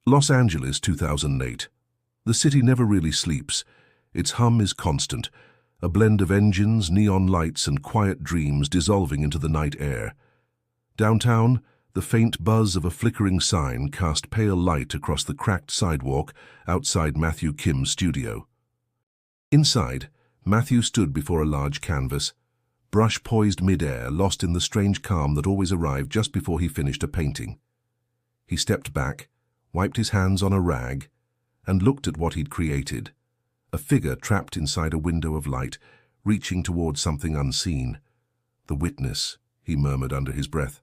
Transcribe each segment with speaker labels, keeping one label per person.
Speaker 1: Los Angeles, 2008. The city never really sleeps. Its hum is constant, a blend of engines, neon lights, and quiet dreams dissolving into the night air. Downtown, the faint buzz of a flickering sign cast pale light across the cracked sidewalk outside Matthew Kim's studio. Inside, Matthew stood before a large canvas, brush poised mid-air, lost in the strange calm that always arrived just before he finished a painting. He stepped back, wiped his hands on a rag, and looked at what he'd created. A figure trapped inside a window of light, reaching towards something unseen. "The witness," he murmured under his breath.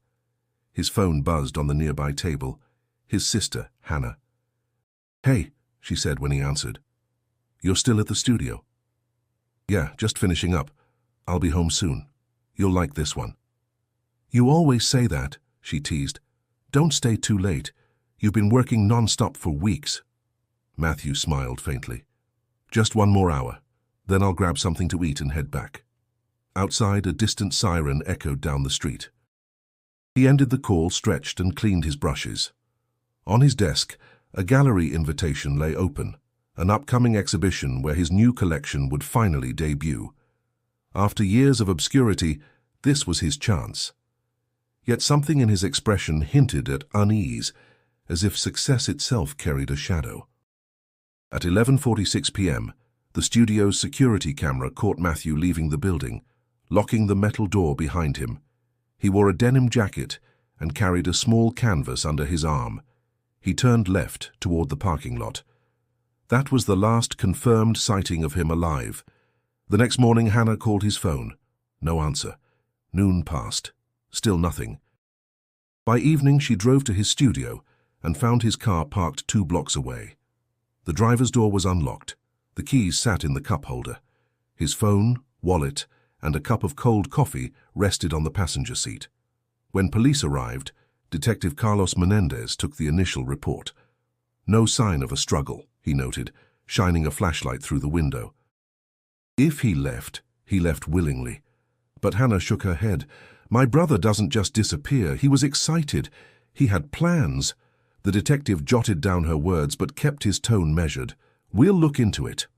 Speaker 1: His phone buzzed on the nearby table. His sister, Hannah. "Hey," she said when he answered. "You're still at the studio?" "Yeah, just finishing up. I'll be home soon. You'll like this one." "You always say that," she teased. "Don't stay too late. You've been working non-stop for weeks." Matthew smiled faintly. "Just one more hour. Then I'll grab something to eat and head back." Outside, a distant siren echoed down the street. He ended the call, stretched, and cleaned his brushes. On his desk, a gallery invitation lay open, an upcoming exhibition where his new collection would finally debut. After years of obscurity, this was his chance. Yet something in his expression hinted at unease, as if success itself carried a shadow. At 11:46 p.m., the studio's security camera caught Matthew leaving the building, locking the metal door behind him. He wore a denim jacket and carried a small canvas under his arm. He turned left toward the parking lot. That was the last confirmed sighting of him alive. The next morning, Hannah called his phone. No answer. Noon passed. Still nothing. By evening, she drove to his studio and found his car parked 2 blocks away. The driver's door was unlocked. The keys sat in the cup holder. His phone, wallet, and a cup of cold coffee rested on the passenger seat. When police arrived, Detective Carlos Menendez took the initial report. "No sign of a struggle," he noted, shining a flashlight through the window. "If he left willingly." But Hannah shook her head. "My brother doesn't just disappear. He was excited. He had plans." The detective jotted down her words but kept his tone measured. "We'll look into it."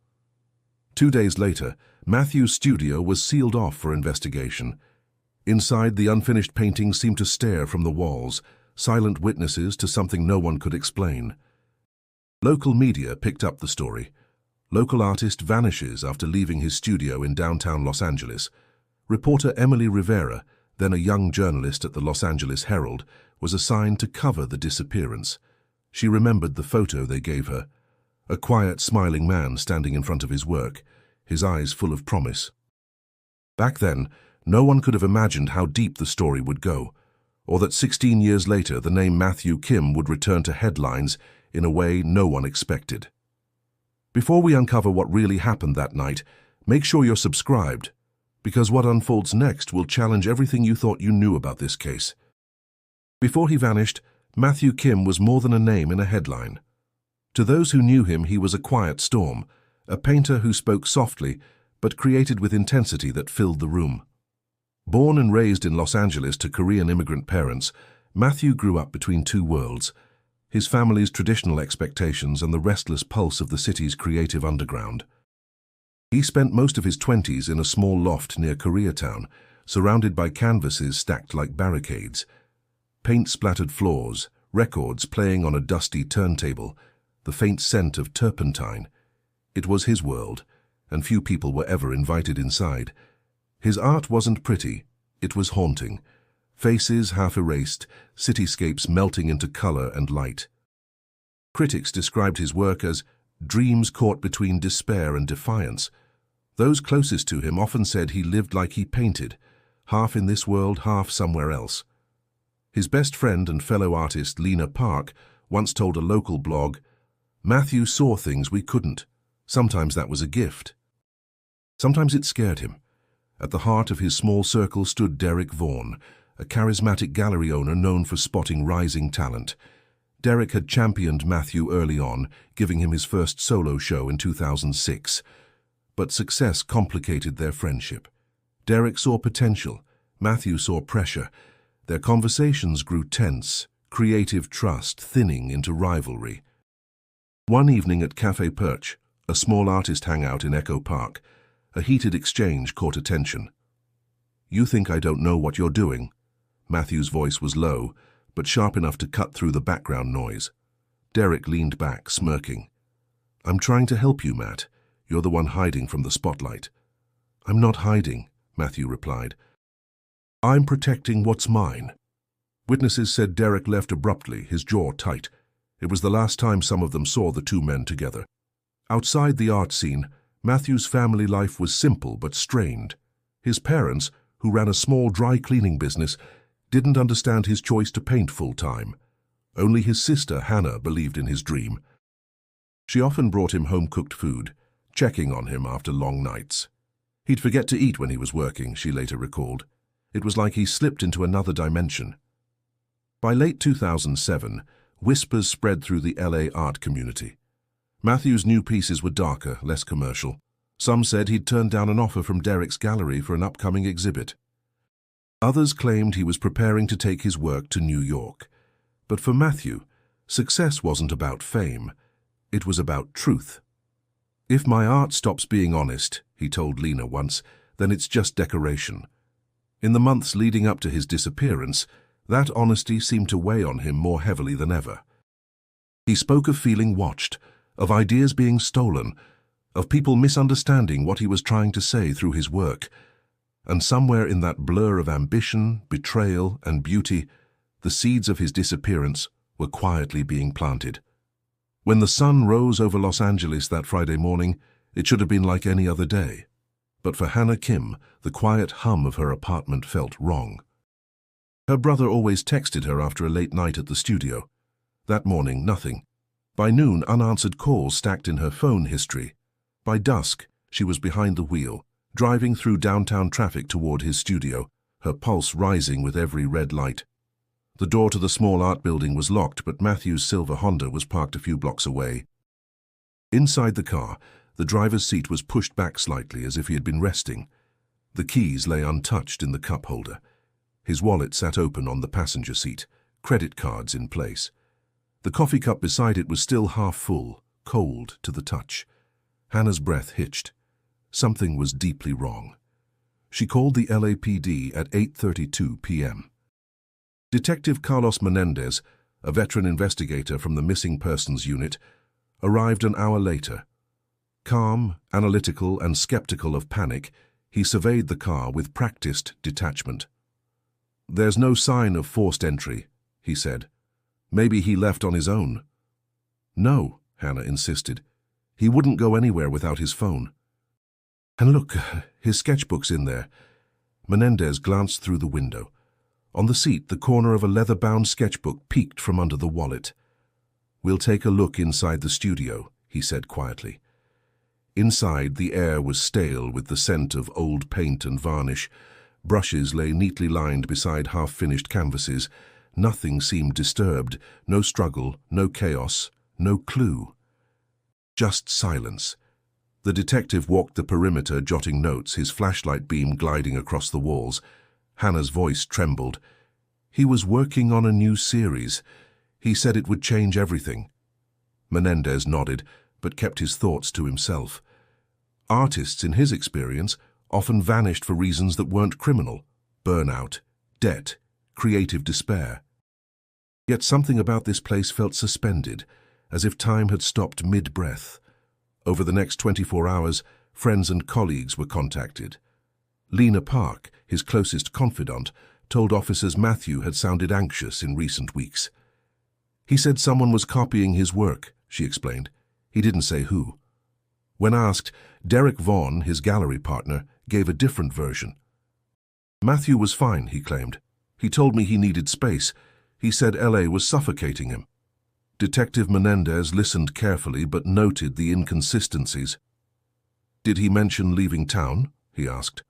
Speaker 1: 2 days later, Matthew's studio was sealed off for investigation. Inside, the unfinished paintings seemed to stare from the walls, silent witnesses to something no one could explain. Local media picked up the story. Local artist vanishes after leaving his studio in downtown Los Angeles. Reporter Emily Rivera, then a young journalist at the Los Angeles Herald, was assigned to cover the disappearance. She remembered the photo they gave her. A quiet, smiling man standing in front of his work, his eyes full of promise. Back then, no one could have imagined how deep the story would go, or that 16 years later the name Matthew Kim would return to headlines in a way no one expected. Before we uncover what really happened that night, make sure you're subscribed, because what unfolds next will challenge everything you thought you knew about this case. Before he vanished, Matthew Kim was more than a name in a headline. To those who knew him, he was a quiet storm, a painter who spoke softly but created with intensity that filled the room. Born and raised in Los Angeles to Korean immigrant parents, Matthew grew up between 2 worlds, his family's traditional expectations and the restless pulse of the city's creative underground. He spent most of his 20s in a small loft near Koreatown, surrounded by canvases stacked like barricades. Paint-splattered floors, records playing on a dusty turntable, the faint scent of turpentine. It was his world, and few people were ever invited inside. His art wasn't pretty, it was haunting. Faces half erased, cityscapes melting into color and light. Critics described his work as dreams caught between despair and defiance. Those closest to him often said he lived like he painted, half in this world, half somewhere else. His best friend and fellow artist Lena Park once told a local blog, "Matthew saw things we couldn't. Sometimes that was a gift. Sometimes it scared him." At the heart of his small circle stood Derek Vaughan, a charismatic gallery owner known for spotting rising talent. Derek had championed Matthew early on, giving him his first solo show in 2006. But success complicated their friendship. Derek saw potential, Matthew saw pressure. Their conversations grew tense, creative trust thinning into rivalry. One evening at Café Perch, a small artist hangout in Echo Park, a heated exchange caught attention. "You think I don't know what you're doing?" Matthew's voice was low, but sharp enough to cut through the background noise. Derek leaned back, smirking. "I'm trying to help you, Matt. You're the one hiding from the spotlight." "I'm not hiding," Matthew replied. "I'm protecting what's mine." Witnesses said Derek left abruptly, his jaw tight. It was the last time some of them saw the two men together. Outside the art scene, Matthew's family life was simple but strained. His parents, who ran a small dry cleaning business, didn't understand his choice to paint full-time. Only his sister, Hannah, believed in his dream. She often brought him home-cooked food, checking on him after long nights. He'd forget to eat when he was working, she later recalled. It was like he slipped into another dimension. By late 2007, whispers spread through the LA art community. Matthew's new pieces were darker, less commercial. Some said he'd turned down an offer from Derek's gallery for an upcoming exhibit. Others claimed he was preparing to take his work to New York. But for Matthew, success wasn't about fame. It was about truth. "If my art stops being honest," he told Lena once, "then it's just decoration." In the months leading up to his disappearance, that honesty seemed to weigh on him more heavily than ever. He spoke of feeling watched, of ideas being stolen, of people misunderstanding what he was trying to say through his work. And somewhere in that blur of ambition, betrayal, and beauty, the seeds of his disappearance were quietly being planted. When the sun rose over Los Angeles that Friday morning, it should have been like any other day. But for Hannah Kim, the quiet hum of her apartment felt wrong. Her brother always texted her after a late night at the studio. That morning, nothing. By noon, unanswered calls stacked in her phone history. By dusk, she was behind the wheel, driving through downtown traffic toward his studio, her pulse rising with every red light. The door to the small art building was locked, but Matthew's silver Honda was parked a few blocks away. Inside the car, the driver's seat was pushed back slightly as if he had been resting. The keys lay untouched in the cup holder. His wallet sat open on the passenger seat, credit cards in place. The coffee cup beside it was still half full, cold to the touch. Hannah's breath hitched. Something was deeply wrong. She called the LAPD at 8:32 p.m. Detective Carlos Menendez, a veteran investigator from the Missing Persons Unit, arrived an hour later. Calm, analytical, and skeptical of panic, he surveyed the car with practiced detachment. "There's no sign of forced entry," he said. "Maybe he left on his own." "No," Hannah insisted. "He wouldn't go anywhere without his phone." "And look, his sketchbook's in there." Menendez glanced through the window. On the seat, the corner of a leather-bound sketchbook peeked from under the wallet. "We'll take a look inside the studio," he said quietly. Inside, the air was stale with the scent of old paint and varnish. Brushes lay neatly lined beside half-finished canvases. Nothing seemed disturbed, no struggle, no chaos, no clue. Just silence. The detective walked the perimeter, jotting notes, his flashlight beam gliding across the walls. Hannah's voice trembled. He was working on a new series. He said it would change everything. Menendez nodded, but kept his thoughts to himself. Artists, in his experience, often vanished for reasons that weren't criminal: burnout, debt, creative despair. Yet something about this place felt suspended, as if time had stopped mid-breath. Over the next 24 hours, friends and colleagues were contacted. Lena Park, his closest confidant, told officers Matthew had sounded anxious in recent weeks. "He said someone was copying his work," she explained. "He didn't say who." When asked, Derek Vaughn, his gallery partner, gave a different version. "Matthew was fine," he claimed. "He told me he needed space. He said LA was suffocating him." Detective Menendez listened carefully but noted the inconsistencies. "Did he mention leaving town?" he asked.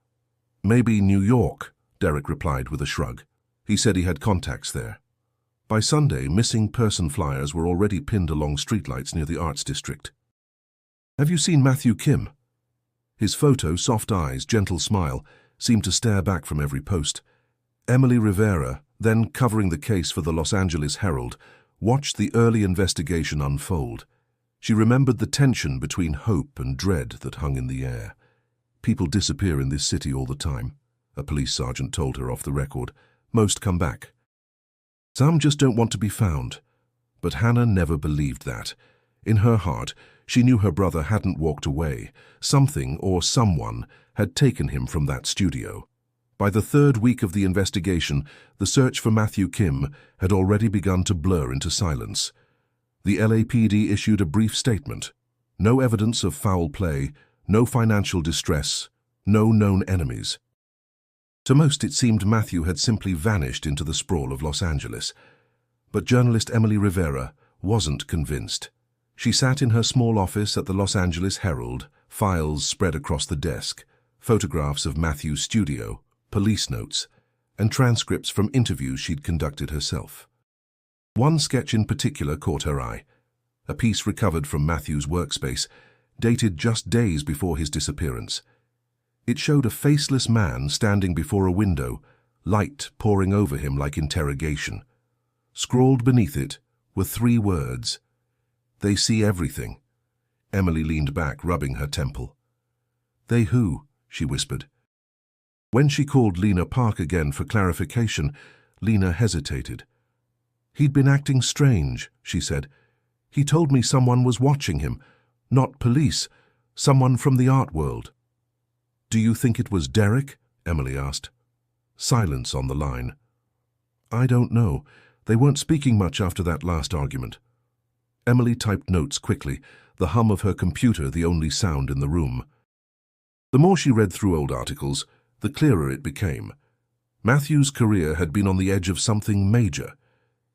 Speaker 1: "Maybe New York," Derek replied with a shrug. He said he had contacts there. By Sunday, missing person flyers were already pinned along streetlights near the Arts District. "Have you seen Matthew Kim?" His photo, soft eyes, gentle smile, seemed to stare back from every post. Emily Rivera, then covering the case for the Los Angeles Herald, watched the early investigation unfold. She remembered the tension between hope and dread that hung in the air. People disappear in this city all the time, a police sergeant told her off the record. Most come back. Some just don't want to be found. But Hannah never believed that. In her heart, she knew her brother hadn't walked away. Something or someone had taken him from that studio. By the third week of the investigation, the search for Matthew Kim had already begun to blur into silence. The LAPD issued a brief statement. No evidence of foul play, no financial distress, no known enemies. To most it seemed Matthew had simply vanished into the sprawl of Los Angeles. But journalist Emily Rivera wasn't convinced. She sat in her small office at the Los Angeles Herald, files spread across the desk, photographs of Matthew's studio, police notes, and transcripts from interviews she'd conducted herself. One sketch in particular caught her eye, a piece recovered from Matthew's workspace, dated just days before his disappearance. It showed a faceless man standing before a window, light pouring over him like interrogation. Scrawled beneath it were 3 words. "They see everything." Emily leaned back, rubbing her temple. "They who?" she whispered. When she called Lena Park again for clarification, Lena hesitated. "He'd been acting strange," she said. "He told me someone was watching him. Not police, someone from the art world." "Do you think it was Derek?" Emily asked. Silence on the line. "I don't know. They weren't speaking much after that last argument." Emily typed notes quickly, the hum of her computer the only sound in the room. The more she read through old articles, the clearer it became. Matthew's career had been on the edge of something major.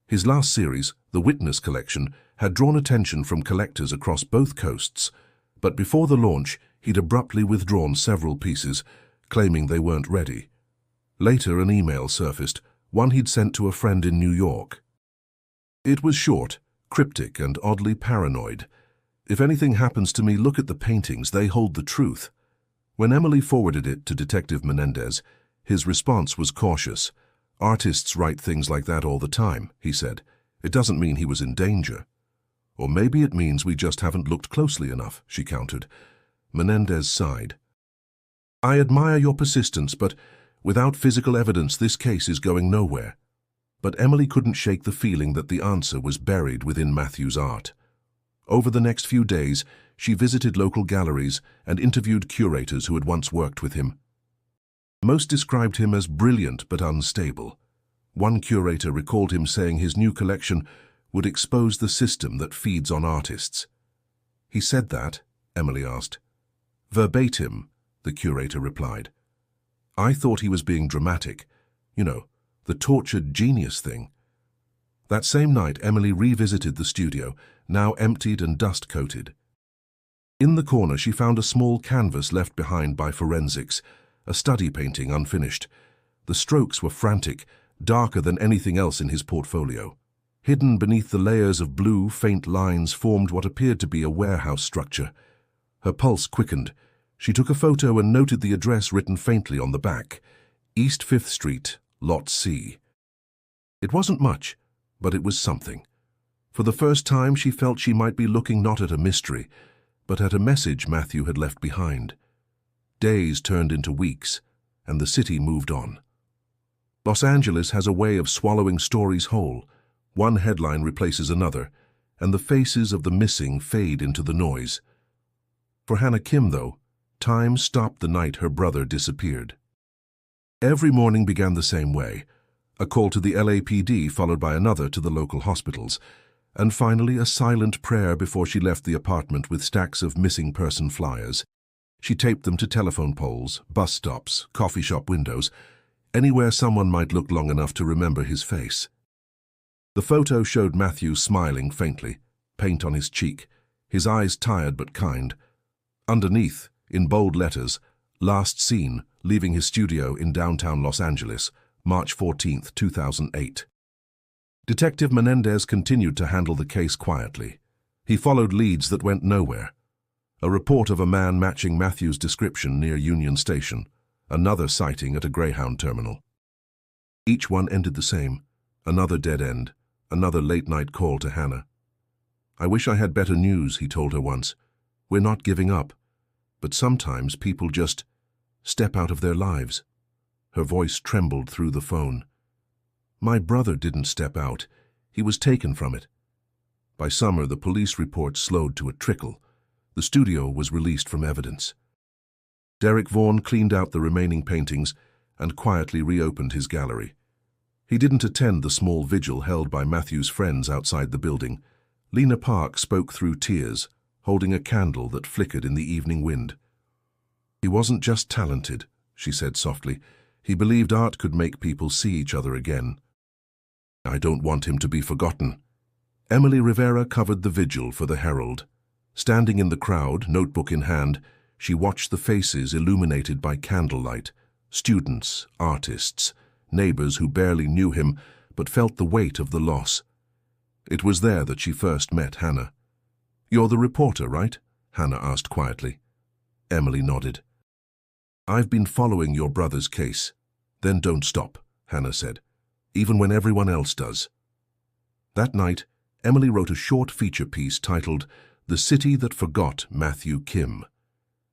Speaker 1: His last series, The Witness Collection, had drawn attention from collectors across both coasts, but before the launch, he'd abruptly withdrawn several pieces, claiming they weren't ready. Later, an email surfaced, one he'd sent to a friend in New York. It was short, cryptic, and oddly paranoid. "If anything happens to me, look at the paintings. They hold the truth." When Emily forwarded it to Detective Menendez, his response was cautious. "Artists write things like that all the time," he said. "It doesn't mean he was in danger." "Or maybe it means we just haven't looked closely enough," she countered. Menendez sighed. "I admire your persistence, but without physical evidence, this case is going nowhere." But Emily couldn't shake the feeling that the answer was buried within Matthew's art. Over the next few days, she visited local galleries and interviewed curators who had once worked with him. Most described him as brilliant but unstable. One curator recalled him saying his new collection would expose the system that feeds on artists. "He said that?" Emily asked. "Verbatim," the curator replied. "I thought he was being dramatic. You know, the tortured genius thing." That same night, Emily revisited the studio, now emptied and dust-coated. In the corner, she found a small canvas left behind by forensics, a study painting unfinished. The strokes were frantic, darker than anything else in his portfolio. Hidden beneath the layers of blue, faint lines formed what appeared to be a warehouse structure. Her pulse quickened. She took a photo and noted the address written faintly on the back, East 5th Street, Lot C. It wasn't much, but it was something. For the first time, she felt she might be looking not at a mystery, but at a message Matthew had left behind. Days turned into weeks, and the city moved on. Los Angeles has a way of swallowing stories whole. One headline replaces another, and the faces of the missing fade into the noise. For Hannah Kim, though, time stopped the night her brother disappeared. Every morning began the same way, a call to the LAPD followed by another to the local hospitals, and finally a silent prayer before she left the apartment with stacks of missing person flyers. She taped them to telephone poles, bus stops, coffee shop windows, anywhere someone might look long enough to remember his face. The photo showed Matthew smiling faintly, paint on his cheek, his eyes tired but kind. Underneath, in bold letters, "Last seen, leaving his studio in downtown Los Angeles, March 14, 2008. Detective Menendez continued to handle the case quietly. He followed leads that went nowhere. A report of a man matching Matthew's description near Union Station, another sighting at a Greyhound terminal. Each one ended the same, another dead end, another late-night call to Hannah. "I wish I had better news," he told her once. "We're not giving up, but sometimes people just step out of their lives." Her voice trembled through the phone. "My brother didn't step out. He was taken from it." By summer, the police reports slowed to a trickle. The studio was released from evidence. Derek Vaughan cleaned out the remaining paintings and quietly reopened his gallery. He didn't attend the small vigil held by Matthew's friends outside the building. Lena Park spoke through tears, holding a candle that flickered in the evening wind. "He wasn't just talented," she said softly. "He believed art could make people see each other again. I don't want him to be forgotten." Emily Rivera covered the vigil for the Herald. Standing in the crowd, notebook in hand, she watched the faces illuminated by candlelight, students, artists, neighbors who barely knew him but felt the weight of the loss. It was there that she first met Hannah. "You're the reporter, right?" Hannah asked quietly. Emily nodded. "I've been following your brother's case." "Then don't stop," Hannah said, "even when everyone else does." That night, Emily wrote a short feature piece titled "The City That Forgot Matthew Kim."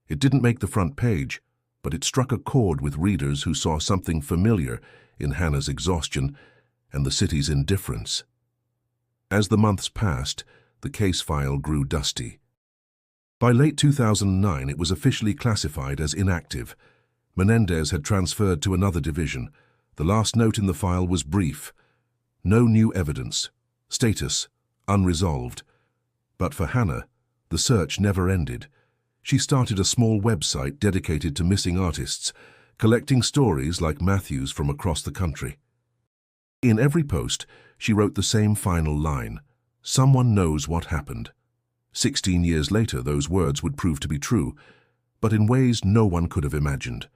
Speaker 1: It didn't make the front page, but it struck a chord with readers who saw something familiar in Hannah's exhaustion and the city's indifference. As the months passed, the case file grew dusty. By late 2009, it was officially classified as inactive. Menendez had transferred to another division. The last note in the file was brief. "No new evidence. Status unresolved." But for Hannah, the search never ended. She started a small website dedicated to missing artists, collecting stories like Matthew's from across the country. In every post, she wrote the same final line: "Someone knows what happened." 16 years later, those words would prove to be true, but in ways no one could have imagined.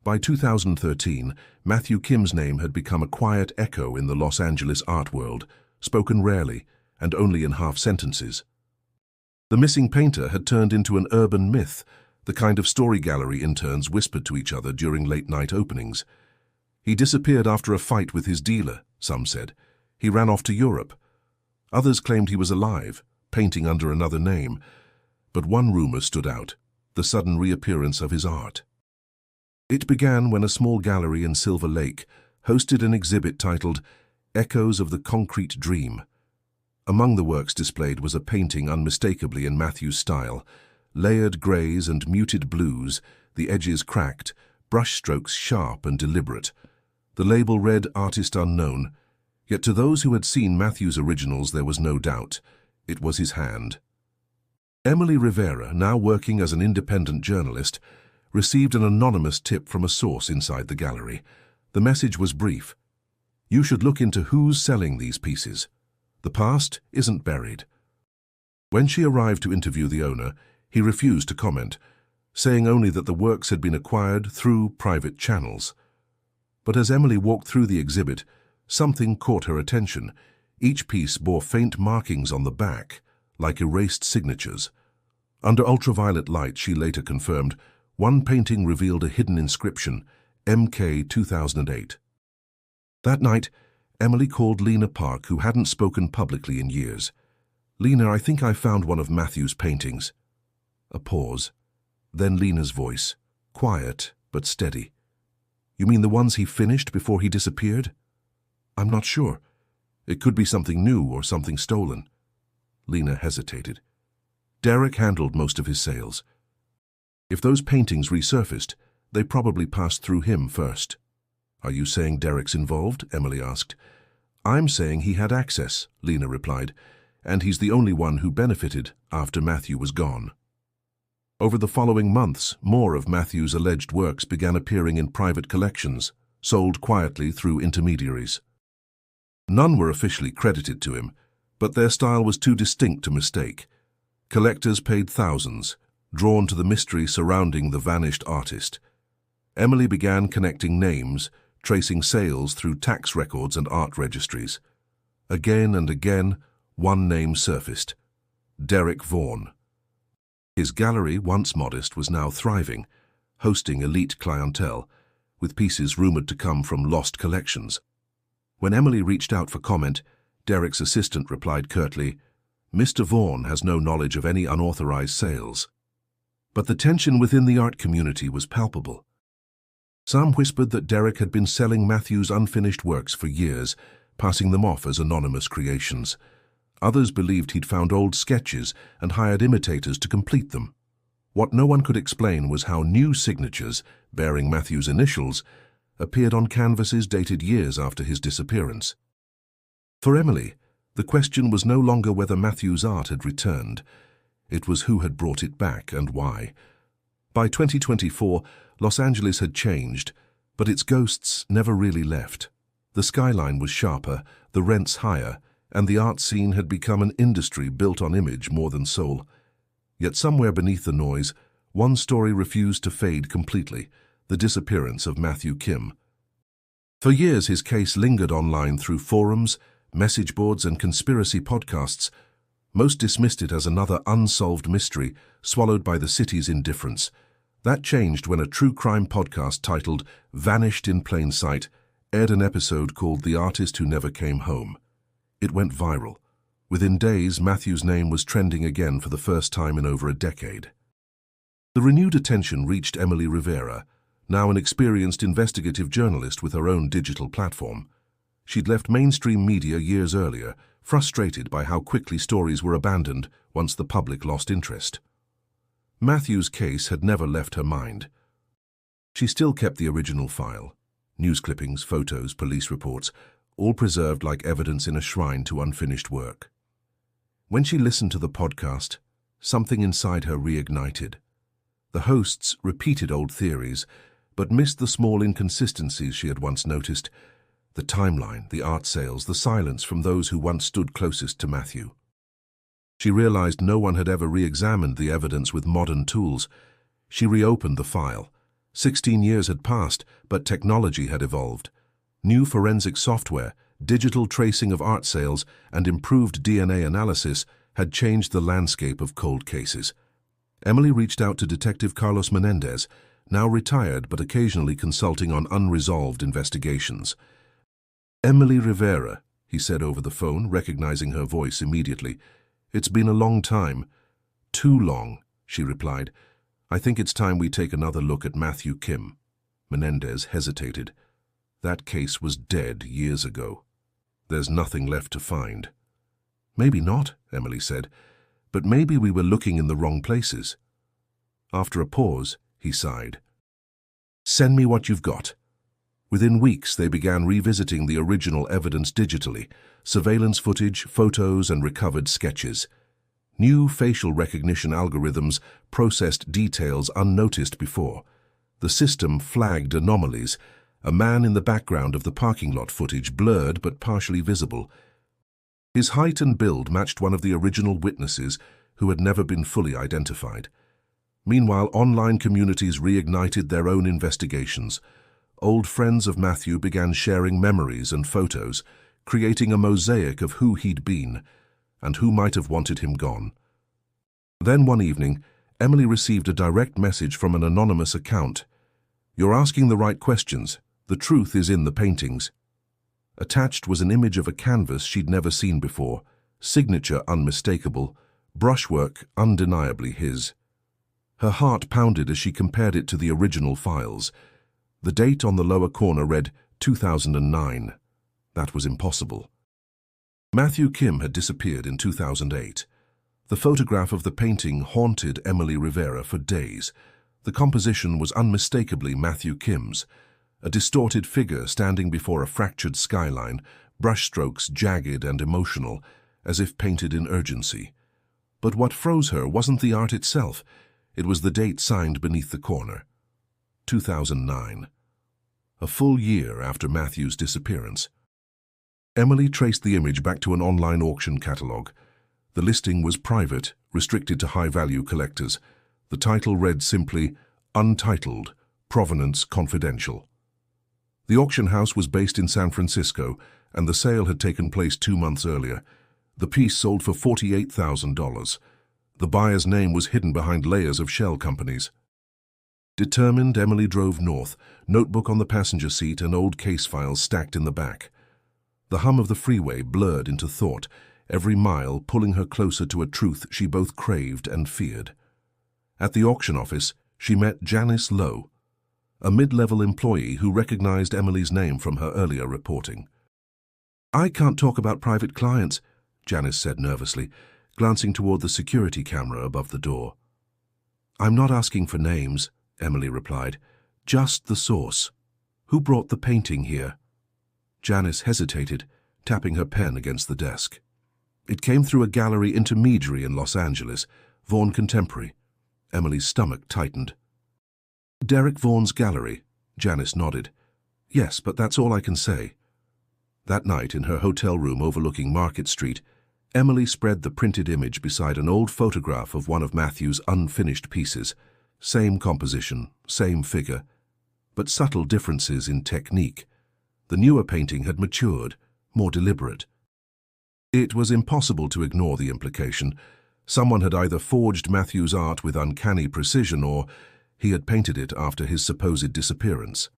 Speaker 1: By 2013, Matthew Kim's name had become a quiet echo in the Los Angeles art world, spoken rarely and only in half sentences. The missing painter had turned into an urban myth, the kind of story gallery interns whispered to each other during late-night openings. He disappeared after a fight with his dealer, some said. He ran off to Europe. Others claimed he was alive, painting under another name. But one rumor stood out: the sudden reappearance of his art. It began when a small gallery in Silver Lake hosted an exhibit titled "Echoes of the Concrete Dream." Among the works displayed was a painting unmistakably in Matthew's style: layered grays and muted blues, the edges cracked, brushstrokes sharp and deliberate. The label read "Artist Unknown," yet to those who had seen Matthew's originals there was no doubt. It was his hand. Emily Rivera, now working as an independent journalist, received an anonymous tip from a source inside the gallery. The message was brief: "You should look into who's selling these pieces. The past isn't buried." When she arrived to interview the owner, he refused to comment, saying only that the works had been acquired through private channels. But as Emily walked through the exhibit, something caught her attention. Each piece bore faint markings on the back, like erased signatures. Under ultraviolet light, she later confirmed, one painting revealed a hidden inscription: MK 2008. That night, Emily called Lena Park, who hadn't spoken publicly in years. "Lena, I think I found one of Matthew's paintings." A pause. Then Lena's voice, quiet but steady. "You mean the ones he finished before he disappeared?" "I'm not sure. It could be something new or something stolen." Lena hesitated. "Derek handled most of his sales. If those paintings resurfaced, they probably passed through him first." "Are you saying Derek's involved?" Emily asked. "I'm saying he had access," Lena replied, "and he's the only one who benefited after Matthew was gone." Over the following months, more of Matthew's alleged works began appearing in private collections, sold quietly through intermediaries. None were officially credited to him, but their style was too distinct to mistake. Collectors paid thousands, drawn to the mystery surrounding the vanished artist. Emily began connecting names, tracing sales through tax records and art registries. Again and again, one name surfaced: Derek Vaughan. His gallery, once modest, was now thriving, hosting elite clientele, with pieces rumored to come from lost collections. When Emily reached out for comment, Derek's assistant replied curtly, Mr. Vaughan has no knowledge of any unauthorized sales. But the tension within the art community was palpable. Some whispered that Derek had been selling Matthew's unfinished works for years, passing them off as anonymous creations. Others believed he'd found old sketches and hired imitators to complete them. What no one could explain was how new signatures, bearing Matthew's initials, appeared on canvases dated years after his disappearance. For Emily, the question was no longer whether Matthew's art had returned. It was who had brought it back and why. By 2024, Los Angeles had changed, but its ghosts never really left. The skyline was sharper, the rents higher, and the art scene had become an industry built on image more than soul. Yet somewhere beneath the noise, one story refused to fade completely: the disappearance of Matthew Kim. For years his case lingered online through forums, message boards and conspiracy podcasts. Most dismissed it as another unsolved mystery, swallowed by the city's indifference. That changed when a true crime podcast titled Vanished in Plain Sight aired an episode called The Artist Who Never Came Home. It went viral. Within days, Matthew's name was trending again for the first time in over a decade. The renewed attention reached Emily Rivera, now an experienced investigative journalist with her own digital platform. She'd left mainstream media years earlier, frustrated by how quickly stories were abandoned once the public lost interest. Matthew's case had never left her mind. She still kept the original file: news clippings, photos, police reports, all preserved like evidence in a shrine to unfinished work. When she listened to the podcast, something inside her reignited. The hosts repeated old theories, but missed the small inconsistencies she had once noticed: the timeline, the art sales, the silence from those who once stood closest to Matthew. She realized no one had ever re-examined the evidence with modern tools. She reopened the file. 16 years had passed, but technology had evolved. New forensic software, digital tracing of art sales, and improved DNA analysis had changed the landscape of cold cases. Emily reached out to Detective Carlos Menendez, now retired but occasionally consulting on unresolved investigations. "Emily Rivera," he said over the phone, recognizing her voice immediately. "It's been a long time." "Too long," she replied. "I think it's time we take another look at Matthew Kim." Menendez hesitated. "That case was dead years ago. There's nothing left to find." "Maybe not," Emily said, "but maybe we were looking in the wrong places." After a pause, he sighed. "Send me what you've got." Within weeks, they began revisiting the original evidence digitally: surveillance footage, photos, and recovered sketches. New facial recognition algorithms processed details unnoticed before. The system flagged anomalies: a man in the background of the parking lot footage, blurred but partially visible. His height and build matched one of the original witnesses, who had never been fully identified. Meanwhile, online communities reignited their own investigations. Old friends of Matthew began sharing memories and photos, creating a mosaic of who he'd been and who might have wanted him gone. Then one evening, Emily received a direct message from an anonymous account. "You're asking the right questions. The truth is in the paintings." Attached was an image of a canvas she'd never seen before, signature unmistakable, brushwork undeniably his. Her heart pounded as she compared it to the original files. The date on the lower corner read 2009. That was impossible. Matthew Kim had disappeared in 2008. The photograph of the painting haunted Emily Rivera for days. The composition was unmistakably Matthew Kim's, a distorted figure standing before a fractured skyline, brushstrokes jagged and emotional, as if painted in urgency. But what froze her wasn't the art itself. It was the date signed beneath the corner. 2009. A full year after Matthew's disappearance. Emily traced the image back to an online auction catalogue. The listing was private, restricted to high-value collectors. The title read simply, "Untitled, Provenance Confidential." The auction house was based in San Francisco, and the sale had taken place 2 months earlier. The piece sold for $48,000. The buyer's name was hidden behind layers of shell companies. Determined, Emily drove north, notebook on the passenger seat and old case files stacked in the back. The hum of the freeway blurred into thought, every mile pulling her closer to a truth she both craved and feared. At the auction office, she met Janice Lowe, a mid-level employee who recognized Emily's name from her earlier reporting. "I can't talk about private clients," Janice said nervously, glancing toward the security camera above the door. "I'm not asking for names," Emily replied. "Just the source. Who brought the painting here?" Janice hesitated, tapping her pen against the desk. "It came through a gallery intermediary in Los Angeles, Vaughan Contemporary." Emily's stomach tightened. "Derek Vaughan's gallery," Janice nodded. "Yes, but that's all I can say." That night, in her hotel room overlooking Market Street, Emily spread the printed image beside an old photograph of one of Matthew's unfinished pieces. Same composition, same figure, but subtle differences in technique. The newer painting had matured, more deliberate. It was impossible to ignore the implication. Someone had either forged Matthew's art with uncanny precision or he had painted it after his supposed disappearance.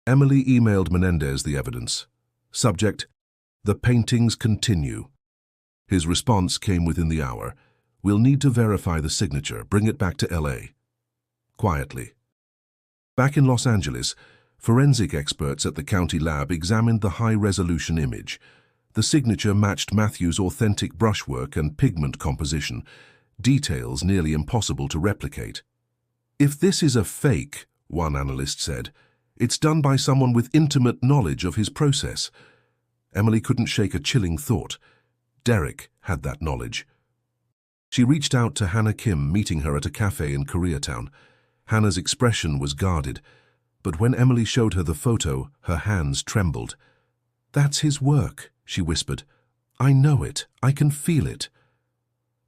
Speaker 1: Emily emailed Menendez the evidence. Subject: "The paintings continue." His response came within the hour. "We'll need to verify the signature. Bring it back to LA." Quietly. Back in Los Angeles, forensic experts at the county lab examined the high-resolution image. The signature matched Matthew's authentic brushwork and pigment composition, details nearly impossible to replicate. "If this is a fake," one analyst said, "it's done by someone with intimate knowledge of his process." Emily couldn't shake a chilling thought. Derek had that knowledge. She reached out to Hannah Kim, meeting her at a cafe in Koreatown. Hannah's expression was guarded, but when Emily showed her the photo, her hands trembled. "That's his work," she whispered. "I know it. I can feel it."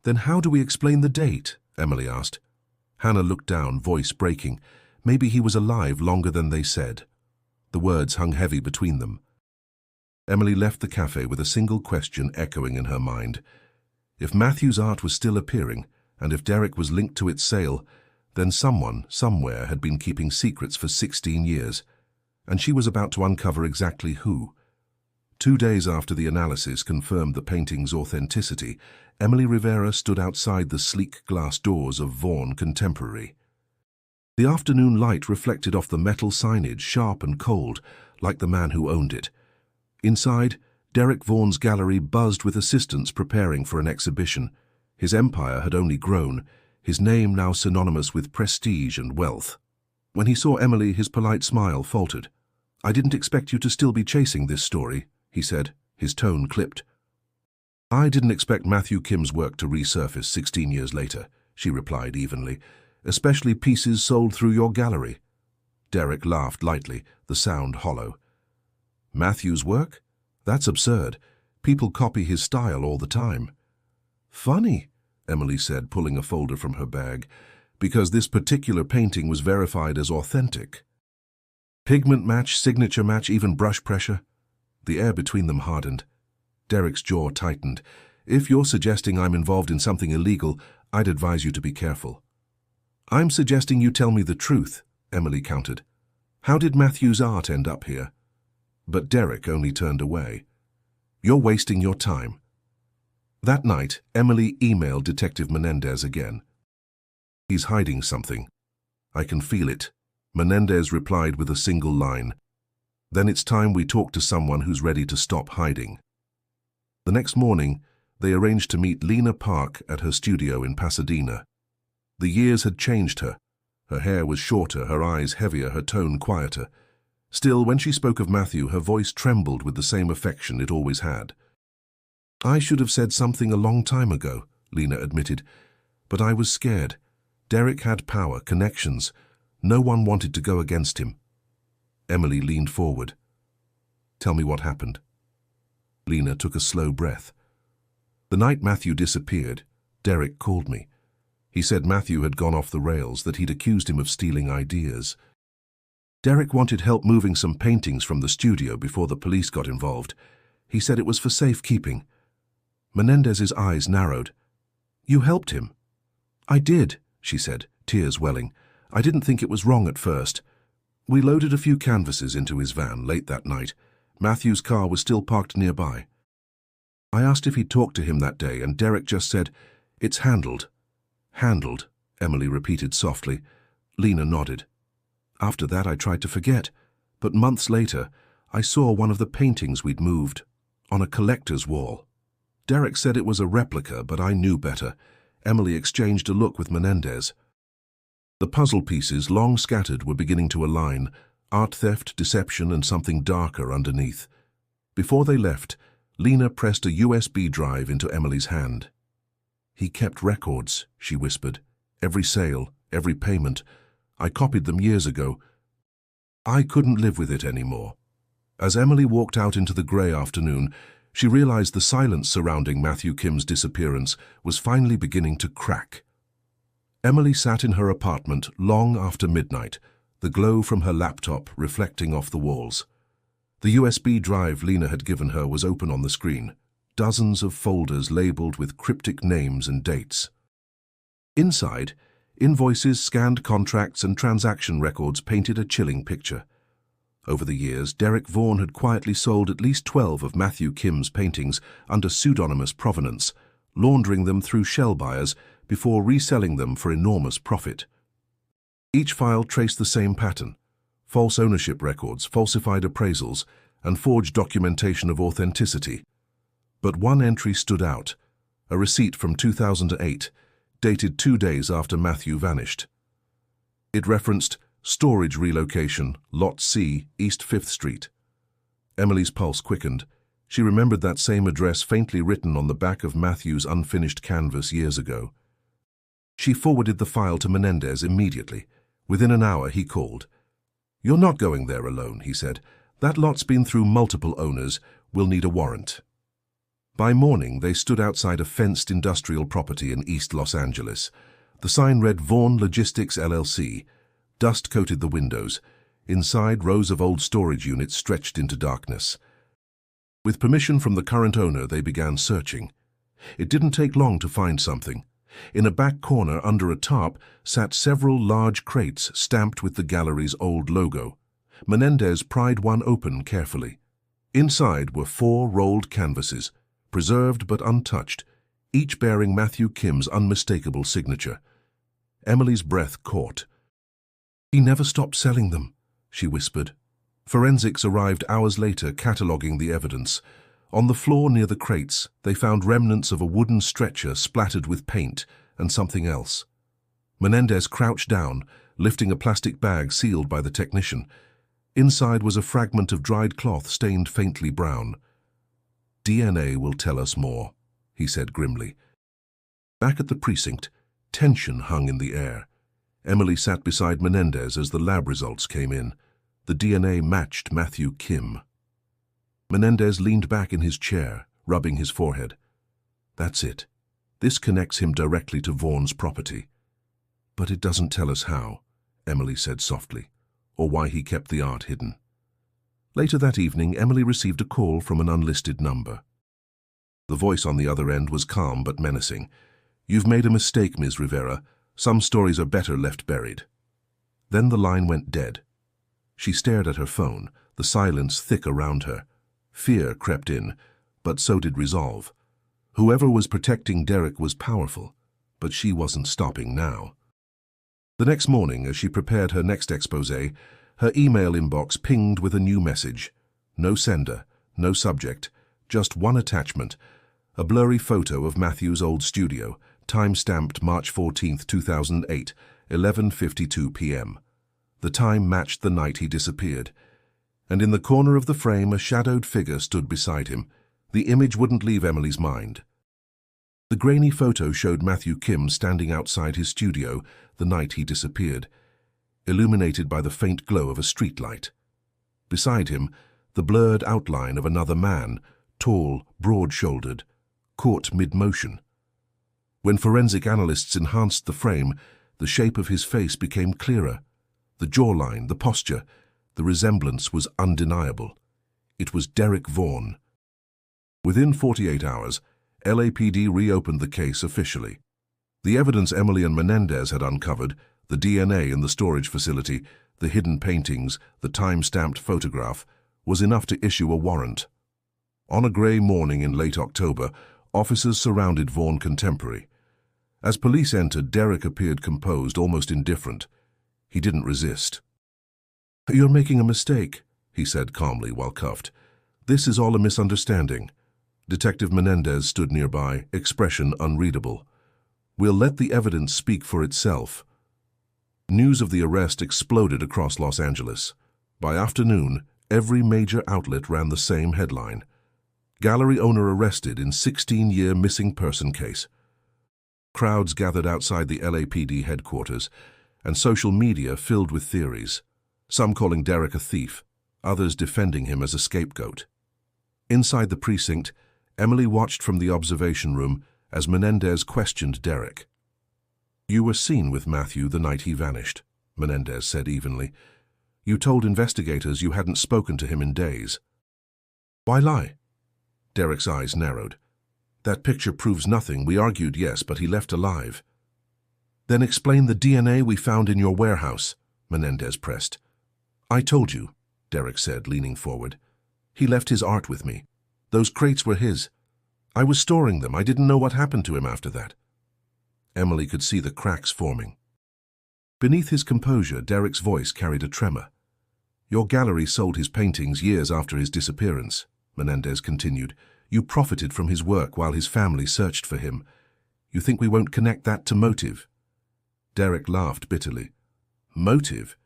Speaker 1: "Then how do we explain the date?" Emily asked. Hannah looked down, voice breaking. Maybe he was alive longer than they said. The words hung heavy between them. Emily left the cafe with a single question echoing in her mind. If Matthew's art was still appearing, and if Derek was linked to its sale, then someone, somewhere, had been keeping secrets for 16 years, and she was about to uncover exactly who. 2 days after the analysis confirmed the painting's authenticity, Emily Rivera stood outside the sleek glass doors of Vaughan Contemporary. The afternoon light reflected off the metal signage, sharp and cold, like the man who owned it. Inside, Derek Vaughan's gallery buzzed with assistants preparing for an exhibition. His empire had only grown, his name now synonymous with prestige and wealth. When he saw Emily, his polite smile faltered. "I didn't expect you to still be chasing this story," he said, his tone clipped. "I didn't expect Matthew Kim's work to resurface 16 years later," she replied evenly, "especially pieces sold through your gallery." Derek laughed lightly, the sound hollow. "Matthew's work? That's absurd. People copy his style all the time." "Funny," Emily said, pulling a folder from her bag, "because this particular painting was verified as authentic. Pigment match, signature match, even brush pressure." The air between them hardened. Derek's jaw tightened. "If you're suggesting I'm involved in something illegal, I'd advise you to be careful." "I'm suggesting you tell me the truth," Emily countered. "How did Matthew's art end up here?" But Derek only turned away. "You're wasting your time." That night, Emily emailed Detective Menendez again. "He's hiding something. I can feel it," Menendez replied with a single line. "Then it's time we talk to someone who's ready to stop hiding." The next morning, they arranged to meet Lena Park at her studio in Pasadena. The years had changed her. Her hair was shorter, her eyes heavier, her tone quieter. Still, when she spoke of Matthew, her voice trembled with the same affection it always had. "I should have said something a long time ago," Lena admitted, "but I was scared. Derek had power, connections. No one wanted to go against him." Emily leaned forward. "Tell me what happened." Lena took a slow breath. "The night Matthew disappeared, Derek called me. He said Matthew had gone off the rails, that he'd accused him of stealing ideas. Derek wanted help moving some paintings from the studio before the police got involved. He said it was for safekeeping." Menendez's eyes narrowed. "You helped him?" "I did," she said, tears welling. "I didn't think it was wrong at first. We loaded a few canvases into his van late that night. Matthew's car was still parked nearby. I asked if he'd talked to him that day, and Derek just said, "It's handled." "Handled," Emily repeated softly. Lena nodded. After that I tried to forget, but months later I saw one of the paintings we'd moved, on a collector's wall. Derek said it was a replica, but I knew better. Emily exchanged a look with Menendez. The puzzle pieces, long scattered, were beginning to align, art theft, deception, and something darker underneath. Before they left, Lena pressed a USB drive into Emily's hand. "He kept records," she whispered. "Every sale, every payment. I copied them years ago." I couldn't live with it anymore. As Emily walked out into the grey afternoon, she realized the silence surrounding Matthew Kim's disappearance was finally beginning to crack. Emily sat in her apartment long after midnight, the glow from her laptop reflecting off the walls. The USB drive Lena had given her was open on the screen, dozens of folders labeled with cryptic names and dates. Inside, invoices, scanned contracts, and transaction records painted a chilling picture. Over the years, Derek Vaughan had quietly sold at least 12 of Matthew Kim's paintings under pseudonymous provenance, laundering them through shell buyers before reselling them for enormous profit. Each file traced the same pattern: false ownership records, falsified appraisals, and forged documentation of authenticity. But one entry stood out, a receipt from 2008, dated 2 days after Matthew vanished. It referenced storage relocation, Lot C, East 5th Street. Emily's pulse quickened. She remembered that same address faintly written on the back of Matthew's unfinished canvas years ago. She forwarded the file to Menendez immediately. Within an hour, he called. "You're not going there alone," he said. "That lot's been through multiple owners. We'll need a warrant." By morning, they stood outside a fenced industrial property in East Los Angeles. The sign read Vaughan Logistics LLC. Dust coated the windows. Inside, rows of old storage units stretched into darkness. With permission from the current owner, they began searching. It didn't take long to find something. In a back corner under a tarp sat several large crates stamped with the gallery's old logo. Menendez pried one open carefully. Inside were 4 rolled canvases, preserved but untouched, each bearing Matthew Kim's unmistakable signature. Emily's breath caught. "He never stopped selling them," she whispered. Forensics arrived hours later, cataloguing the evidence. On the floor near the crates, they found remnants of a wooden stretcher splattered with paint and something else. Menendez crouched down, lifting a plastic bag sealed by the technician. Inside was a fragment of dried cloth stained faintly brown. "DNA will tell us more," he said grimly. Back at the precinct, tension hung in the air. Emily sat beside Menendez as the lab results came in. The DNA matched Matthew Kim. Menendez leaned back in his chair, rubbing his forehead. "That's it. This connects him directly to Vaughan's property." "But it doesn't tell us how," Emily said softly, "or why he kept the art hidden." Later that evening, Emily received a call from an unlisted number. The voice on the other end was calm but menacing. "You've made a mistake, Ms. Rivera. Some stories are better left buried." Then the line went dead. She stared at her phone, the silence thick around her. Fear crept in, but so did resolve. Whoever was protecting Derek was powerful, but she wasn't stopping now. The next morning, as she prepared her next exposé, her email inbox pinged with a new message. No sender, no subject, just one attachment, a blurry photo of Matthew's old studio, time-stamped March 14, 2008, 11:52 p.m. The time matched the night he disappeared, and in the corner of the frame a shadowed figure stood beside him. The image wouldn't leave Emily's mind. The grainy photo showed Matthew Kim standing outside his studio the night he disappeared, illuminated by the faint glow of a streetlight. Beside him, the blurred outline of another man, tall, broad-shouldered, caught mid-motion. When forensic analysts enhanced the frame, the shape of his face became clearer. The jawline, the posture, the resemblance was undeniable. It was Derek Vaughan. Within 48 hours, LAPD reopened the case officially. The evidence Emily and Menendez had uncovered, the DNA in the storage facility, the hidden paintings, the time-stamped photograph, was enough to issue a warrant. On a grey morning in late October, officers surrounded Vaughan Contemporary. As police entered, Derek appeared composed, almost indifferent. He didn't resist. "You're making a mistake," he said calmly while cuffed. "This is all a misunderstanding." Detective Menendez stood nearby, expression unreadable. "We'll let the evidence speak for itself." News of the arrest exploded across Los Angeles. By afternoon, every major outlet ran the same headline: "Gallery owner arrested in 16-year missing person case." Crowds gathered outside the LAPD headquarters, and social media filled with theories, some calling Derek a thief, others defending him as a scapegoat. Inside the precinct, Emily watched from the observation room as Menendez questioned Derek. "You were seen with Matthew the night he vanished," Menendez said evenly. "You told investigators you hadn't spoken to him in days. Why lie?" Derek's eyes narrowed. "That picture proves nothing. We argued, yes, but he left alive." "Then explain the DNA we found in your warehouse," Menendez pressed. "I told you," Derek said, leaning forward. "He left his art with me. Those crates were his. I was storing them. I didn't know what happened to him after that." Emily could see the cracks forming. Beneath his composure, Derek's voice carried a tremor. "Your gallery sold his paintings years after his disappearance," Menendez continued. "You profited from his work while his family searched for him. You think we won't connect that to motive?" Derek laughed bitterly. "Motive?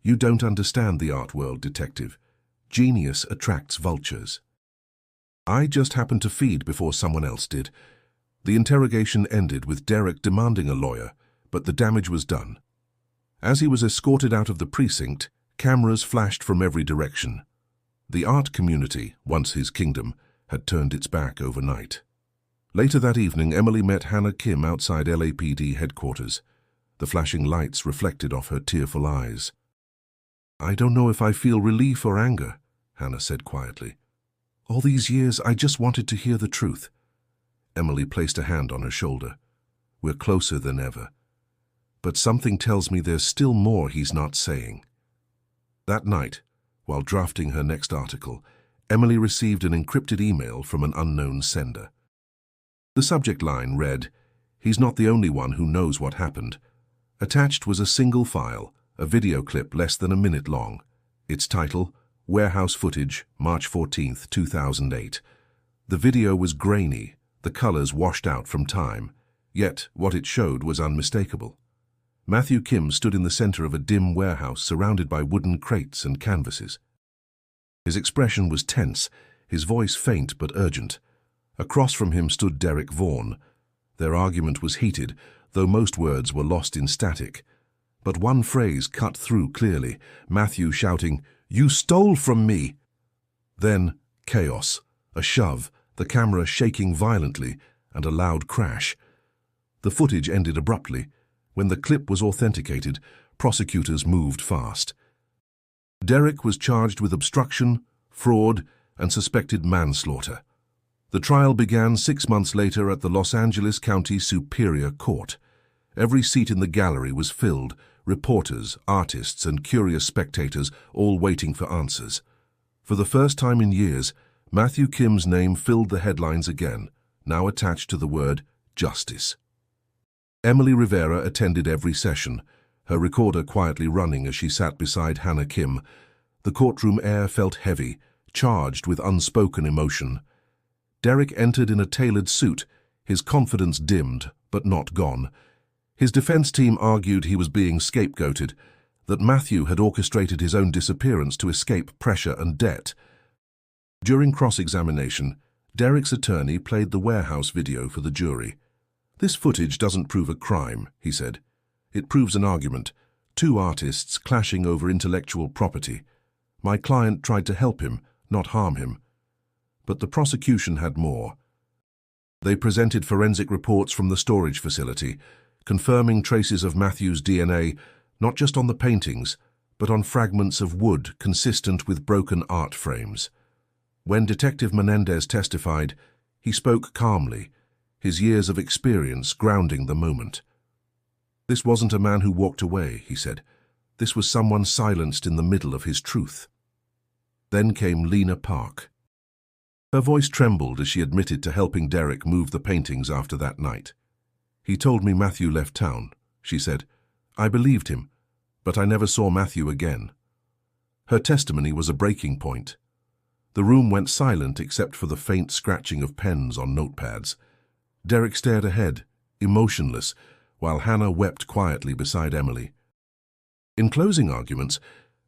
Speaker 1: You don't understand the art world, detective. Genius attracts vultures. I just happened to feed before someone else did." The interrogation ended with Derek demanding a lawyer, but the damage was done. As he was escorted out of the precinct, cameras flashed from every direction. The art community, once his kingdom, had turned its back overnight. Later that evening, Emily met Hannah Kim outside LAPD headquarters. The flashing lights reflected off her tearful eyes. "I don't know if I feel relief or anger," Hannah said quietly. "All these years, I just wanted to hear the truth." Emily placed a hand on her shoulder. "We're closer than ever. But something tells me there's still more he's not saying." That night, while drafting her next article, Emily received an encrypted email from an unknown sender. The subject line read, "He's not the only one who knows what happened." Attached was a single file, a video clip less than a minute long. Its title, "Warehouse Footage, March 14, 2008. The video was grainy, the colors washed out from time, yet what it showed was unmistakable. Matthew Kim stood in the center of a dim warehouse surrounded by wooden crates and canvases. His expression was tense, his voice faint but urgent. Across from him stood Derek Vaughan. Their argument was heated, though most words were lost in static. But one phrase cut through clearly, Matthew shouting, "You stole from me!" Then chaos, a shove, the camera shaking violently, and a loud crash. The footage ended abruptly. When the clip was authenticated, prosecutors moved fast. Derek was charged with obstruction, fraud, and suspected manslaughter. The trial began 6 months later at the Los Angeles County Superior Court. Every seat in the gallery was filled, reporters, artists, and curious spectators all waiting for answers. For the first time in years, Matthew Kim's name filled the headlines again, now attached to the word justice. Emily Rivera attended every session, her recorder quietly running as she sat beside Hannah Kim. The courtroom air felt heavy, charged with unspoken emotion. Derek entered in a tailored suit, his confidence dimmed, but not gone. His defense team argued he was being scapegoated, that Matthew had orchestrated his own disappearance to escape pressure and debt. During cross-examination, Derek's attorney played the warehouse video for the jury. "This footage doesn't prove a crime," he said. "It proves an argument, two artists clashing over intellectual property. My client tried to help him, not harm him." But the prosecution had more. They presented forensic reports from the storage facility, confirming traces of Matthew's DNA, not just on the paintings, but on fragments of wood consistent with broken art frames. When Detective Menendez testified, he spoke calmly, his years of experience grounding the moment. "This wasn't a man who walked away," he said. "This was someone silenced in the middle of his truth." Then came Lena Park. Her voice trembled as she admitted to helping Derek move the paintings after that night. "He told me Matthew left town," she said. "I believed him, but I never saw Matthew again." Her testimony was a breaking point. The room went silent except for the faint scratching of pens on notepads. Derek stared ahead, emotionless, while Hannah wept quietly beside Emily. In closing arguments,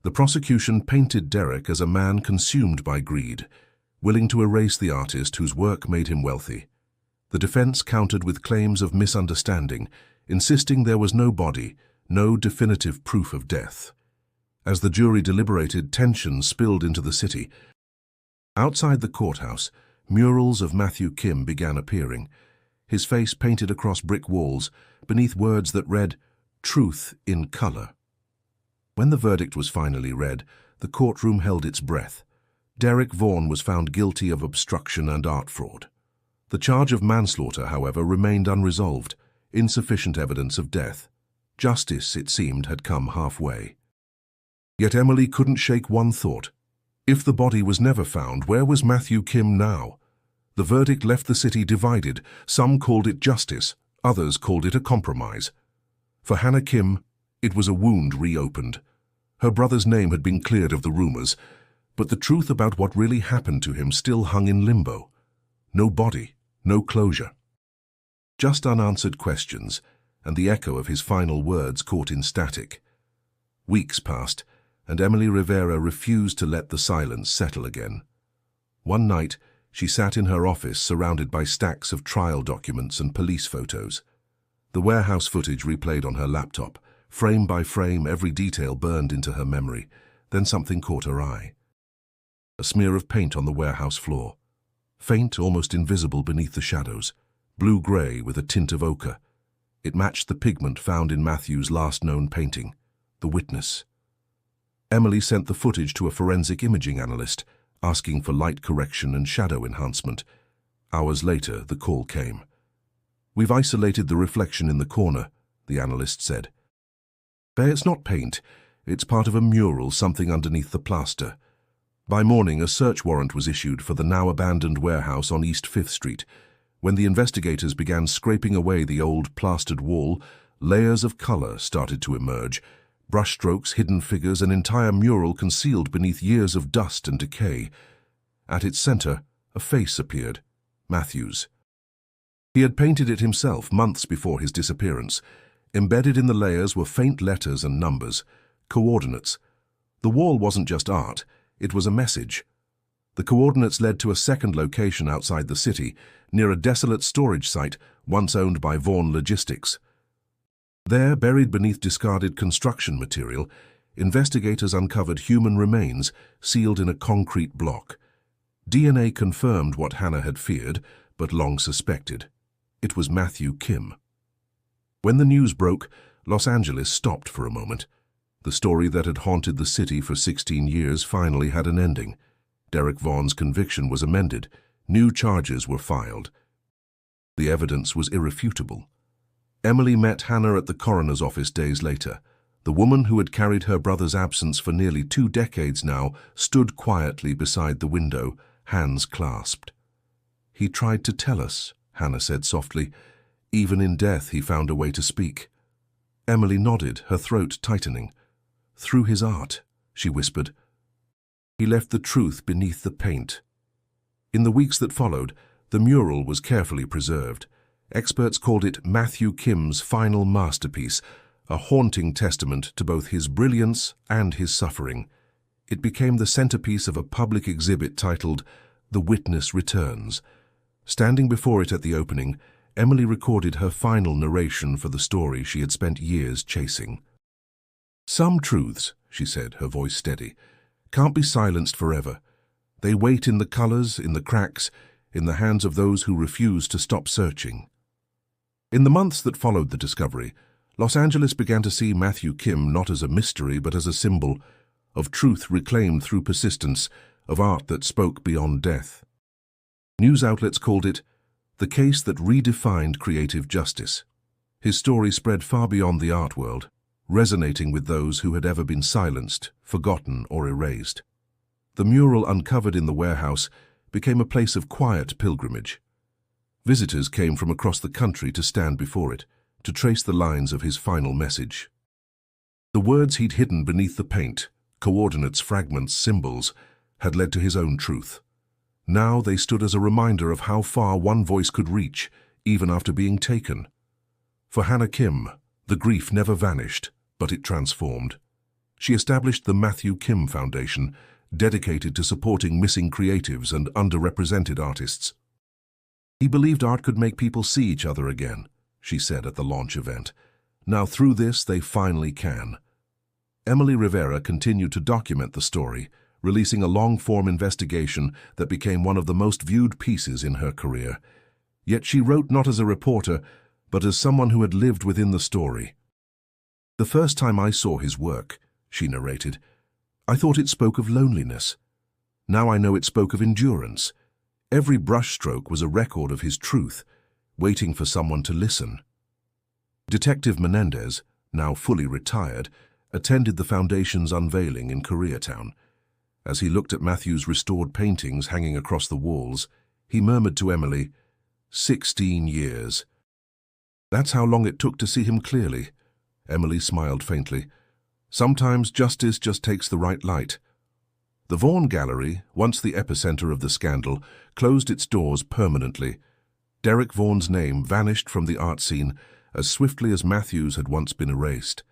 Speaker 1: the prosecution painted Derek as a man consumed by greed, willing to erase the artist whose work made him wealthy. The defense countered with claims of misunderstanding, insisting there was no body, no definitive proof of death. As the jury deliberated, tension spilled into the city. Outside the courthouse, murals of Matthew Kim began appearing, his face painted across brick walls, beneath words that read, "Truth in color." When the verdict was finally read, the courtroom held its breath. Derek Vaughan was found guilty of obstruction and art fraud. The charge of manslaughter, however, remained unresolved, insufficient evidence of death. Justice, it seemed, had come halfway. Yet Emily couldn't shake one thought. If the body was never found, where was Matthew Kim now? The verdict left the city divided. Some called it justice, others called it a compromise. For Hannah Kim, it was a wound reopened. Her brother's name had been cleared of the rumors, but the truth about what really happened to him still hung in limbo. No body, no closure. Just unanswered questions, and the echo of his final words caught in static. Weeks passed, and Emily Rivera refused to let the silence settle again. One night, she sat in her office surrounded by stacks of trial documents and police photos. The warehouse footage replayed on her laptop. Frame by frame, every detail burned into her memory. Then something caught her eye. A smear of paint on the warehouse floor. Faint, almost invisible beneath the shadows. Blue-gray with a tint of ochre. It matched the pigment found in Matthew's last known painting, The Witness. Emily sent the footage to a forensic imaging analyst, asking for light correction and shadow enhancement. Hours later, the call came. "We've isolated the reflection in the corner," the analyst said. "It's not paint. It's part of a mural, something underneath the plaster." By morning, a search warrant was issued for the now-abandoned warehouse on East 5th Street. When the investigators began scraping away the old plastered wall, layers of color started to emerge. Brushstrokes, hidden figures, an entire mural concealed beneath years of dust and decay. At its center, a face appeared, Matthew's. He had painted it himself months before his disappearance. Embedded in the layers were faint letters and numbers, coordinates. The wall wasn't just art, it was a message. The coordinates led to a second location outside the city, near a desolate storage site once owned by Vaughan Logistics. There, buried beneath discarded construction material, investigators uncovered human remains sealed in a concrete block. DNA confirmed what Hannah had feared, but long suspected. It was Matthew Kim. When the news broke, Los Angeles stopped for a moment. The story that had haunted the city for 16 years finally had an ending. Derek Vaughan's conviction was amended. New charges were filed. The evidence was irrefutable. Emily met Hannah at the coroner's office days later. The woman who had carried her brother's absence for nearly 2 decades now stood quietly beside the window, hands clasped. "He tried to tell us," Hannah said softly. "Even in death he found a way to speak." Emily nodded, her throat tightening. "Through his art," she whispered. "He left the truth beneath the paint." In the weeks that followed, the mural was carefully preserved. Experts called it Matthew Kim's final masterpiece, a haunting testament to both his brilliance and his suffering. It became the centerpiece of a public exhibit titled The Witness Returns. Standing before it at the opening, Emily recorded her final narration for the story she had spent years chasing. "Some truths," she said, her voice steady, "can't be silenced forever. They wait in the colors, in the cracks, in the hands of those who refuse to stop searching." In the months that followed the discovery, Los Angeles began to see Matthew Kim not as a mystery but as a symbol of truth reclaimed through persistence, of art that spoke beyond death. News outlets called it the case that redefined creative justice. His story spread far beyond the art world, resonating with those who had ever been silenced, forgotten, or erased. The mural uncovered in the warehouse became a place of quiet pilgrimage. Visitors came from across the country to stand before it, to trace the lines of his final message. The words he'd hidden beneath the paint, coordinates, fragments, symbols, had led to his own truth. Now they stood as a reminder of how far one voice could reach, even after being taken. For Hannah Kim, the grief never vanished, but it transformed. She established the Matthew Kim Foundation, dedicated to supporting missing creatives and underrepresented artists. He believed art could make people see each other again, she said at the launch event. Now through this, they finally can. Emily Rivera continued to document the story, releasing a long-form investigation that became one of the most viewed pieces in her career. Yet she wrote not as a reporter, but as someone who had lived within the story. "The first time I saw his work," she narrated, "I thought it spoke of loneliness. Now I know it spoke of endurance. Every brushstroke was a record of his truth, waiting for someone to listen." Detective Menendez, now fully retired, attended the foundation's unveiling in Koreatown. As he looked at Matthew's restored paintings hanging across the walls, he murmured to Emily, 16 years. "That's how long it took to see him clearly." Emily smiled faintly. "Sometimes justice just takes the right light." The Vaughan Gallery, once the epicenter of the scandal, closed its doors permanently. Derek Vaughan's name vanished from the art scene as swiftly as Matthew's had once been erased.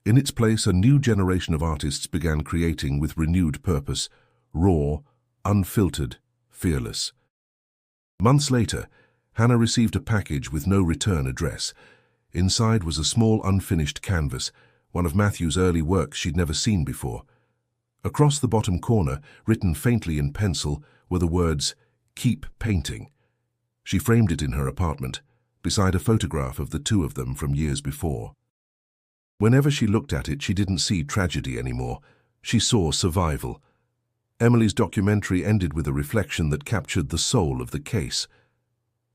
Speaker 1: In its place, a new generation of artists began creating with renewed purpose, raw, unfiltered, fearless. Months later, Hannah received a package with no return address. Inside was a small unfinished canvas, one of Matthew's early works she'd never seen before. Across the bottom corner, written faintly in pencil, were the words, "Keep painting." She framed it in her apartment, beside a photograph of the two of them from years before. Whenever she looked at it, she didn't see tragedy anymore. She saw survival. Emily's documentary ended with a reflection that captured the soul of the case.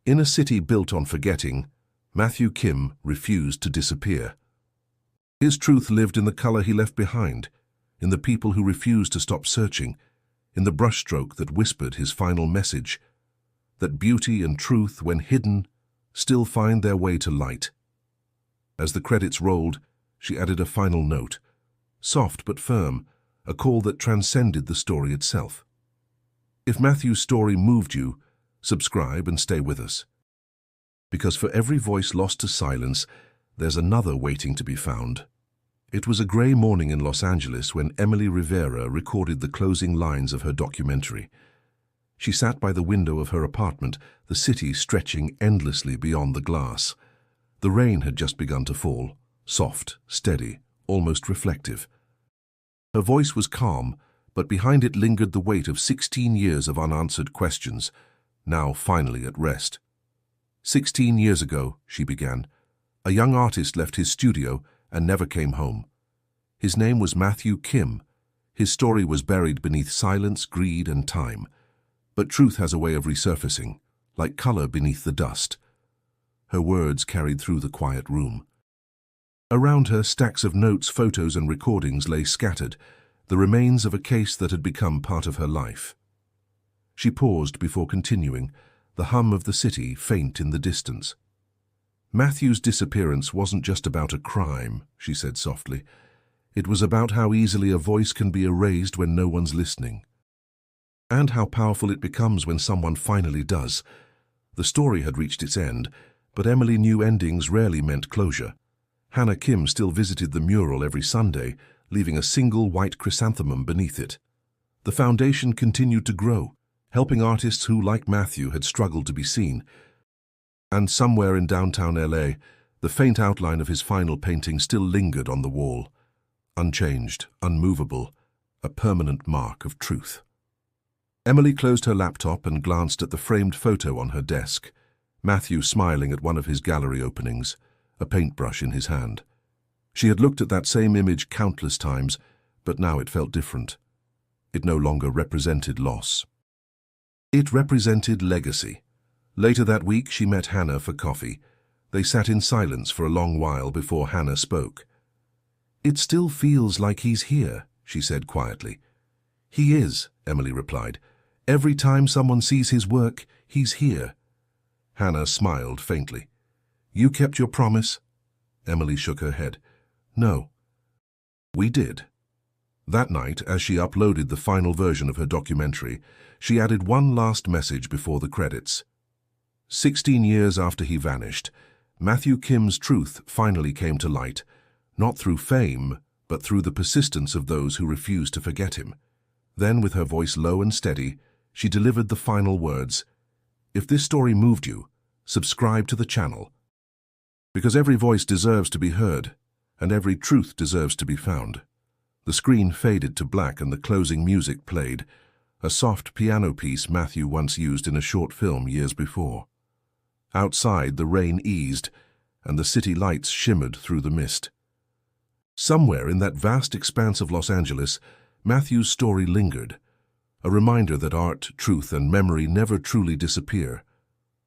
Speaker 1: In a city built on forgetting, Matthew Kim refused to disappear. His truth lived in the color he left behind, in the people who refused to stop searching, in the brushstroke that whispered his final message, that beauty and truth, when hidden, still find their way to light. As the credits rolled, she added a final note, soft but firm, a call that transcended the story itself. If Matthew's story moved you, subscribe and stay with us. Because for every voice lost to silence, there's another waiting to be found. It was a gray morning in Los Angeles when Emily Rivera recorded the closing lines of her documentary. She sat by the window of her apartment, the city stretching endlessly beyond the glass. The rain had just begun to fall, soft, steady, almost reflective. Her voice was calm, but behind it lingered the weight of 16 years of unanswered questions, now finally at rest. 16 years ago, she began, a young artist left his studio and never came home. His name was Matthew Kim. His story was buried beneath silence, greed, and time. But truth has a way of resurfacing, like color beneath the dust. Her words carried through the quiet room. Around her, stacks of notes, photos, and recordings lay scattered, the remains of a case that had become part of her life. She paused before continuing, the hum of the city faint in the distance. Matthew's disappearance wasn't just about a crime, she said softly. It was about how easily a voice can be erased when no one's listening. And how powerful it becomes when someone finally does. The story had reached its end, but Emily knew endings rarely meant closure. Hannah Kim still visited the mural every Sunday, leaving a single white chrysanthemum beneath it. The foundation continued to grow, helping artists who, like Matthew, had struggled to be seen. And somewhere in downtown LA, the faint outline of his final painting still lingered on the wall, unchanged, unmovable, a permanent mark of truth. Emily closed her laptop and glanced at the framed photo on her desk, Matthew smiling at one of his gallery openings, a paintbrush in his hand. She had looked at that same image countless times, but now it felt different. It no longer represented loss. It represented legacy. Later that week, she met Hannah for coffee. They sat in silence for a long while before Hannah spoke. "It still feels like he's here," she said quietly. "He is," Emily replied. Every time someone sees his work, he's here. Hannah smiled faintly. You kept your promise? Emily shook her head. No. We did. That night, as she uploaded the final version of her documentary, she added one last message before the credits. 16 years after he vanished, Matthew Kim's truth finally came to light, not through fame, but through the persistence of those who refused to forget him. Then, with her voice low and steady, she delivered the final words. If this story moved you, subscribe to the channel. Because every voice deserves to be heard, and every truth deserves to be found. The screen faded to black and the closing music played, a soft piano piece Matthew once used in a short film years before. Outside, the rain eased, and the city lights shimmered through the mist. Somewhere in that vast expanse of Los Angeles, Matthew's story lingered, a reminder that art, truth, and memory never truly disappear.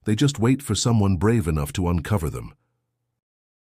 Speaker 1: They just wait for someone brave enough to uncover them.